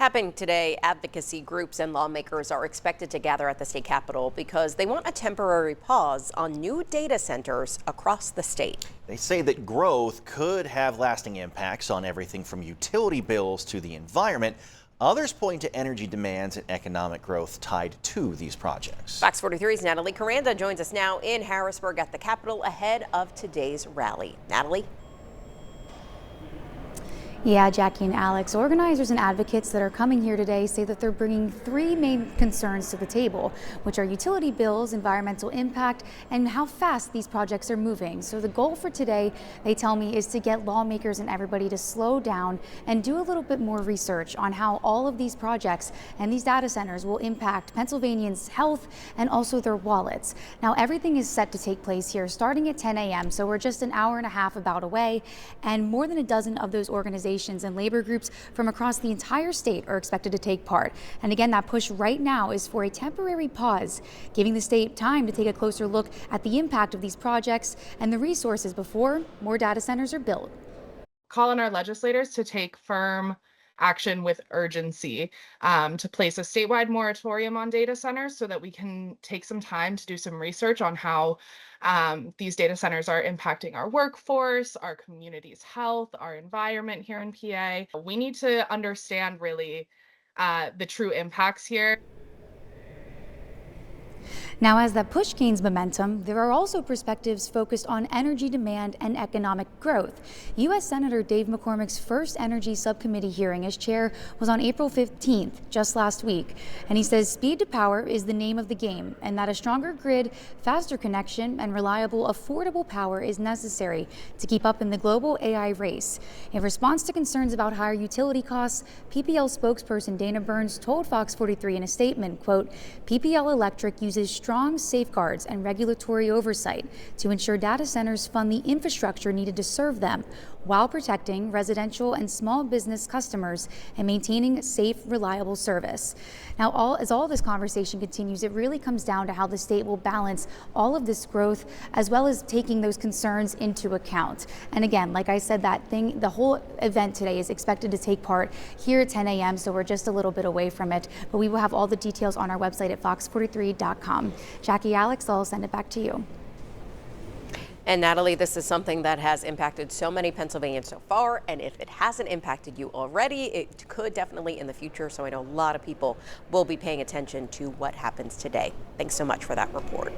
Happening today, advocacy groups and lawmakers are expected to gather at the state capitol because they want a temporary pause on new data centers across the state. They say that growth could have lasting impacts on everything from utility bills to the environment. Others point to energy demands and economic growth tied to these projects. Fox 43's Natalie Caranda joins us now in Harrisburg at the Capitol ahead of today's rally. Natalie? Yeah, Jackie and Alex, organizers and advocates that are coming here today say that they're bringing three main concerns to the table, which are utility bills, environmental impact, and how fast these projects are moving. So the goal for today, they tell me, is to get lawmakers and everybody to slow down and do a little bit more research on how all of these projects and these data centers will impact Pennsylvanians' health and also their wallets. Now, everything is set to take place here starting at 10 a.m., so we're just an hour and a half about away, and more than a dozen of those organizations and labor groups from across the entire state are expected to take part. And again, that push right now is for a temporary pause, giving the state time to take a closer look at the impact of these projects and the resources before more data centers are built. Call on our legislators to take firm action with urgency, to place a statewide moratorium on data centers so that we can take some time to do some research on how these data centers are impacting our workforce, our community's health, our environment here in PA. We need to understand really the true impacts here. Now, as that push gains momentum, there are also perspectives focused on energy demand and economic growth. U.S. Senator Dave McCormick's first energy subcommittee hearing as chair was on April 15th, just last week. And he says speed to power is the name of the game, and that a stronger grid, faster connection, and reliable, affordable power is necessary to keep up in the global AI race. In response to concerns about higher utility costs, PPL spokesperson Dana Burns told Fox 43 in a statement, quote, "PPL Electric uses strong safeguards and regulatory oversight to ensure data centers fund the infrastructure needed to serve them while protecting residential and small business customers and maintaining safe, reliable service." Now, as all this conversation continues, it really comes down to how the state will balance all of this growth as well as taking those concerns into account. And again, like I said, the whole event today is expected to take part here at 10 a.m., so we're just a little bit away from it, but we will have all the details on our website at fox43.com. Jackie, Alex, I'll send it back to you. And Natalie, this is something that has impacted so many Pennsylvanians so far, and if it hasn't impacted you already, it could definitely in the future. So I know a lot of people will be paying attention to what happens today. Thanks so much for that report.